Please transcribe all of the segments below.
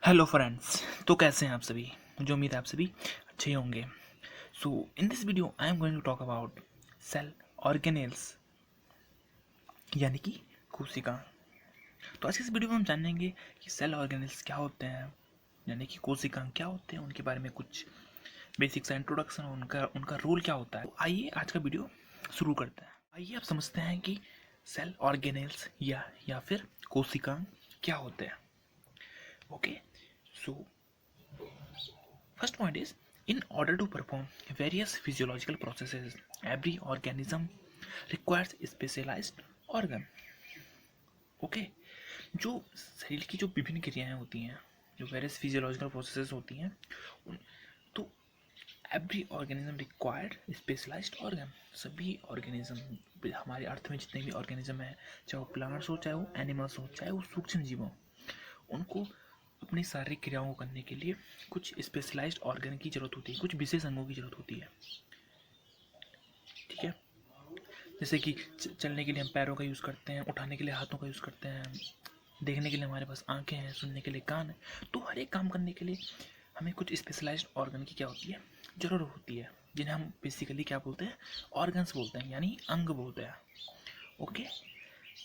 Hello friends. तो कैसे हैं आप सभी? मुझे उम्मीद है आप सभी अच्छे ही होंगे। So in this video I am going to talk about cell organelles यानी कि कोशिका। तो आज की इस वीडियो में हम जानेंगे कि सेल ऑर्गेनेल्स क्या होते हैं, यानी कि कोशिका क्या होते हैं, उनके बारे में कुछ बेसिक सा इंट्रोडक्शन, उनका उनका रोल क्या होता है। तो आइए आज का वीडियो शुरू करते हैं। आइए आप समझते हैं कि सेल ऑर्गेनेल्स या फिर कोशिका क्या होते हैं। Okay, so first point is, in order to perform various physiological processes, every organism requires specialized organ. Okay, जो शरीर की जो विभिन्न क्रियाएं होती हैं, जो वेरियस फिजियोलॉजिकल प्रोसेसेस होती हैं, तो every organism required specialised organ. सभी ऑर्गेनिज्म, हमारे अर्थ में जितने भी ऑर्गेनिज्म हैं, चाहे वो प्लांट्स हो, चाहे वो एनिमल्स हो, चाहे वो सूक्ष्म जीव हो, उनको अपनी शारीरिक क्रियाओं को करने के लिए कुछ स्पेशलाइज्ड ऑर्गन की जरूरत होती है, कुछ विशेष अंगों की जरूरत होती है। ठीक है, जैसे कि चलने के लिए हम पैरों का यूज़ करते हैं, उठाने के लिए हाथों का यूज़ करते हैं, देखने के लिए हमारे पास आंखें हैं, सुनने के लिए कान है। तो हर एक काम करने के लिए हमें कुछ स्पेशलाइज्ड ऑर्गन की क्या होती है, ज़रूरत होती है, जिन्हें हम बेसिकली क्या बोलते हैं, ऑर्गन्स बोलते हैं, यानी अंग बोलते हैं। Okay,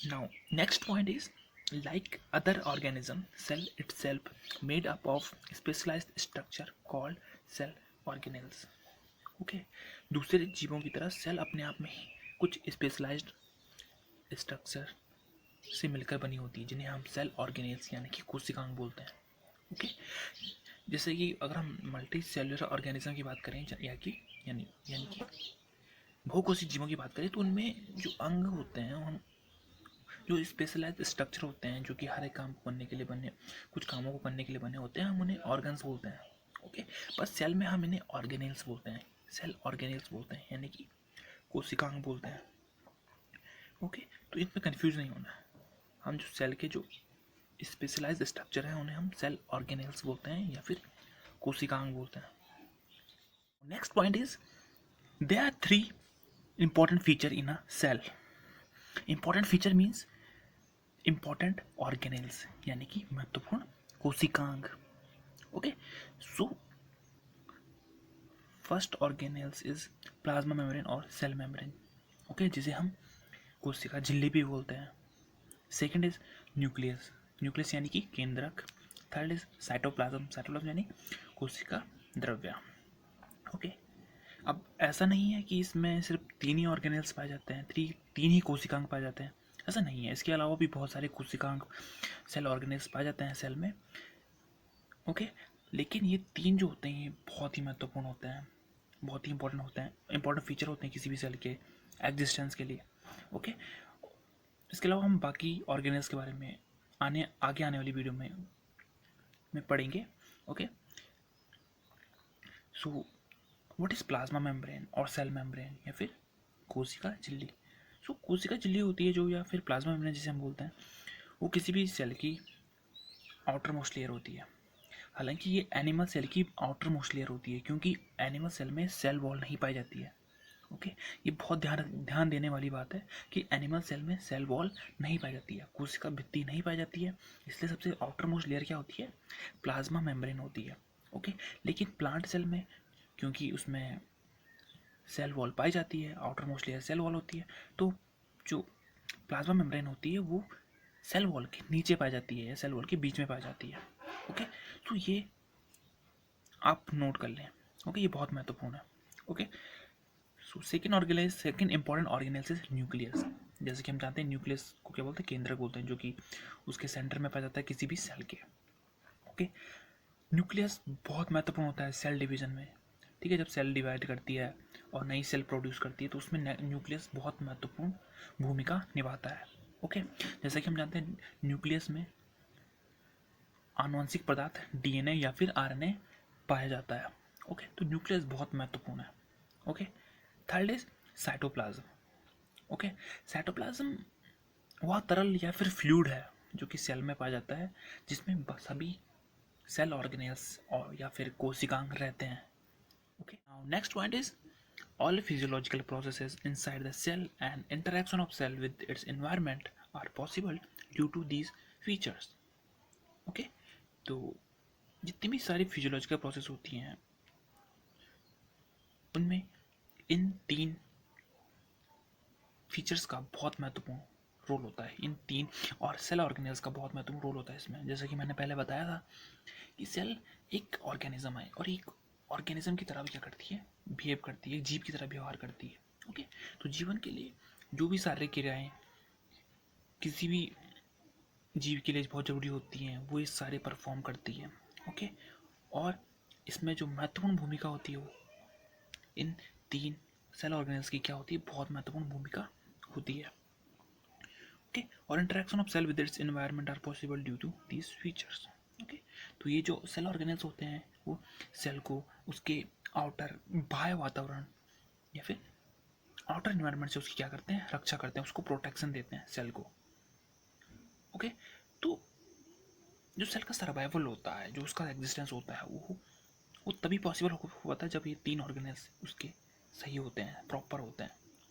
now next point is, like other organism, cell itself made up of specialized structure called cell organelles. Okay, दूसरे जीवों की तरह सेल अपने आप में ही कुछ स्पेशलाइज्ड स्ट्रक्चर से मिलकर बनी होती है, जिन्हें हम सेल ऑर्गेनेल्स यानी कि कोशिकांग बोलते हैं। ओके, जैसे कि अगर हम मल्टी सेलुलर ऑर्गेनिज्म की बात करें या कि यानी यानी कि बहुकोषी जीवों की बात करें, तो उनमें जो अंग होते हैं, हम जो स्पेशलाइज्ड स्ट्रक्चर होते हैं, जो कि हर एक काम को करने के लिए बने, कुछ कामों को करने के लिए बने होते हैं, हम उन्हें ऑर्गन्स बोलते हैं। ओके, पर सेल में हम इन्हें ऑर्गेनेल्स बोलते हैं, सेल ऑर्गेनेल्स बोलते हैं, यानी कि कोशिकांग बोलते हैं। ओके, तो इसमें कंफ्यूज नहीं होना है। हम जो सेल के जो स्पेशलाइज्ड स्ट्रक्चर हैं, उन्हें हम सेल ऑर्गेनेल्स बोलते हैं या फिर कोशिकांग बोलते हैं। Next point is, there are three important feature in a cell. Important feature means important organelles, यानी कि महत्वपूर्ण कोशिकांग। Okay, so first organelles is plasma membrane और सेल मेम्ब्रेन। ओके, जिसे हम कोशिका झिल्ली भी बोलते हैं। सेकंड इज न्यूक्लियस, न्यूक्लियस यानी कि केंद्रक। थर्ड इज साइटोप्लाज्म, साइटोप्लाज्म यानी कोशिका द्रव्य। ओके, अब ऐसा नहीं है कि इसमें सिर्फ तीन ही ऑर्गेनेल्स पाए जाते हैं, तीन ही कोशिकांग पाए जाते हैं, ऐसा नहीं है। इसके अलावा भी बहुत सारे कोशिकांग सेल ऑर्गेनेल्स पाए जाते हैं सेल में। ओके, लेकिन ये तीन जो होते हैं, ये बहुत ही महत्वपूर्ण होते हैं, बहुत ही इंपॉर्टेंट होते हैं, इंपॉर्टेंट फीचर होते हैं किसी भी सेल के एग्जिस्टेंस के लिए। ओके, इसके अलावा हम बाकी ऑर्गेनेल्स के बारे में आगे आने वाली वीडियो में पढ़ेंगे। Okay, so what is plasma membrane और सेल मेम्ब्रेन या फिर कोशिका झिल्ली। सो कोशिका झिल्ली होती है जो, या फिर प्लाज्मा मेम्ब्रेन जिसे हम बोलते हैं, वो किसी भी सेल की आउटर मोस्ट लेयर होती है। हालांकि ये एनिमल सेल की आउटर मोस्ट लेयर होती है, क्योंकि एनिमल सेल में सेल वॉल नहीं पाई जाती है। ओके, ये बहुत ध्यान ध्यान देने वाली बात है कि एनिमल सेल में सेल वॉल नहीं पाई जाती है, कोशिका भित्ति नहीं पाई जाती है, इसलिए सबसे आउटर मोस्ट लेयर क्या होती है, प्लाज्मा मेम्ब्रेन होती है। ओके, लेकिन प्लांट सेल में, क्योंकि उसमें सेल वॉल पाई जाती है, outermost layer cell wall होती है, तो जो प्लाज्मा मेम्ब्रेन होती है वो सेल वॉल के नीचे पाई जाती है या सेल वॉल के बीच में पाई जाती है। ओके, तो ये आप नोट कर लें। ओके, ये बहुत महत्वपूर्ण है। Okay, so second important organelles is nucleus. जैसे कि हम जानते हैं न्यूक्लियस को क्या बोलते हैं, केंद्रक बोलते हैं, जो कि उसके सेंटर में पाया जाता है किसी भी सेल के। ओके, न्यूक्लियस बहुत महत्वपूर्ण होता है सेल डिवीजन में। ठीक है, जब सेल डिवाइड करती है और नई सेल प्रोड्यूस करती है, तो उसमें न्यूक्लियस बहुत महत्वपूर्ण भूमिका निभाता है। ओके, जैसे कि हम जानते हैं न्यूक्लियस में आनुवंशिक पदार्थ डीएनए या फिर आरएनए पाया जाता है। ओके, तो न्यूक्लियस बहुत महत्वपूर्ण है। Okay, third is cytoplasm. Okay, cytoplasm वह तरल या फिर फ्लूइड है जो कि सेल में पाया जाता है, जिसमें सभी सेल ऑर्गेनेल्स और या फिर कोशिकांग रहते हैं। Okay, now next point is, all physiological processes inside the cell and interaction of cell with its environment are possible due to these features. Okay, तो जितनी भी सारी फिजियोलॉजिकल प्रोसेस होती हैं उनमें इन तीन फीचर्स का बहुत महत्वपूर्ण रोल होता है। इन तीन और सेल ऑर्गेनेल्स का बहुत महत्वपूर्ण रोल होता है इसमें। जैसे कि मैंने पहले बताया था कि सेल एक ऑर्गेनिज्म है और एक ऑर्गेनिज्म की तरह क्या करती है, बिहेव करती है, जीव की तरह व्यवहार करती है। ओके, तो जीवन के लिए जो भी शारीरिक क्रियाएं किसी भी जीव के लिए बहुत ज़रूरी होती हैं वो ये सारे परफॉर्म करती है। ओके, और इसमें जो महत्वपूर्ण भूमिका होती है वो इन तीन सेल ऑर्गेनेल्स की क्या होती है, बहुत महत्वपूर्ण भूमिका होती है। ओके, और interaction of cell with its environment are possible due to these features. Okay, तो ये जो सेल ऑर्गेनेल्स होते हैं वो सेल को उसके आउटर बाह्य वातावरण या फिर आउटर एनवायरनमेंट से उसकी क्या करते हैं, रक्षा करते हैं, उसको प्रोटेक्शन देते हैं सेल को। ओके, तो जो सेल का सर्वाइवल होता है, जो उसका एग्जिस्टेंस होता है वो तभी पॉसिबल होता है जब ये तीन ऑर्गेनेल्स उसके सही होते हैं, प्रॉपर होते हैं।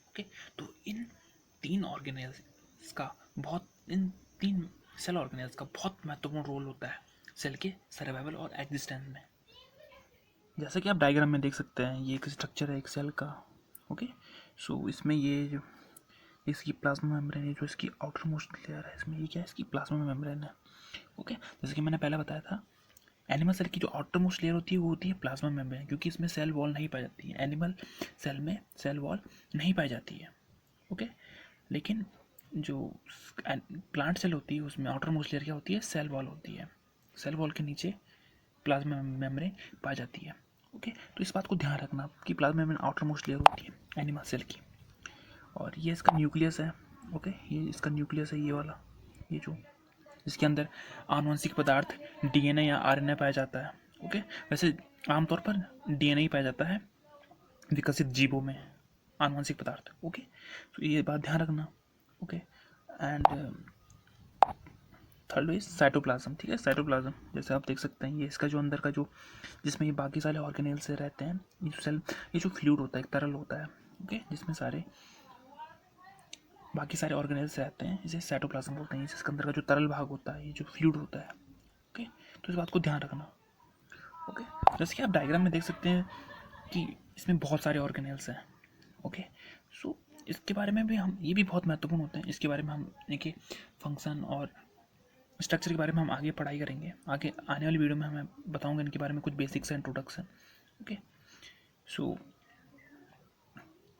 ओके, तो इन तीन ऑर्गेनेल्स का बहुत इन तीन सेल ऑर्गेनेल्स का बहुत महत्वपूर्ण रोल होता है सेल के सर्वाइवल और एग्जिस्टेंस में। जैसा कि आप डायग्राम में देख सकते हैं ये एक स्ट्रक्चर है एक सेल का। ओके, सो इसमें ये जो इसकी प्लाज्मा मेम्ब्रेन है, जो इसकी आउटर मोस्ट लेयर है, इसमें ये क्या है, इसकी प्लाज्मा मेम्ब्रेन है। ओके, जैसे कि मैंने पहले बताया था एनिमल सेल की जो आउटर मोस्ट लेयर होती है वो होती है प्लाज्मा मेम्ब्रेन, क्योंकि इसमें सेल वॉल नहीं पाई जाती है। एनिमल सेल में सेल वॉल नहीं पाई जाती है। ओके, लेकिन जो प्लांट सेल होती है उसमें आउटर मोस्ट लेयर क्या होती है, सेल वॉल होती है। सेल वॉल के नीचे प्लाज्मा मेम्ब्रेन पाई जाती है। ओके, तो इस बात को ध्यान रखना कि plasma membrane outer most layer होती है एनिमल सेल की, और ये इसका न्यूक्लियस है। ओके, ये इसका न्यूक्लियस है, ये वाला, ये जो जिसके अंदर आनुवंशिक पदार्थ डीएनए या आरएनए पाया जाता है। ओके, वैसे आमतौर पर डीएनए ही पाया जाता है विकसित जीवों में, आनुवंशिक पदार्थ। ओके, तो ये बात ध्यान रखना। Okay, and third is cytoplasm. ठीक है, साइटोप्लाज्म जैसे आप देख सकते हैं ये इसका जो अंदर का जो जिसमें ये बाकी सारे ऑर्गेनेल से रहते हैं, ये जो सेल, ये जो फ्लूइड होता है, एक तरल होता है। ओके, जिसमें सारे बाकी सारे ऑर्गेनेल्स रहते हैं, इसे साइटोप्लाज्म बोलते हैं। इसके अंदर का जो तरल भाग होता है, ये जो फ्लूइड होता है। ओके, तो इस बात को ध्यान रखना। ओके, जैसे कि आप डायग्राम में देख सकते हैं कि इसमें बहुत सारे ऑर्गेनेल्स हैं। ओके, सो इसके बारे में भी हम, ये भी बहुत महत्वपूर्ण होते हैं, इसके बारे में हम इनके फंक्शन और स्ट्रक्चर के बारे में हम आगे पढ़ाई करेंगे। आगे आने वाली वीडियो में हमें बताऊंगा इनके बारे में कुछ basics introduction. Okay, so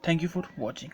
thank you for watching.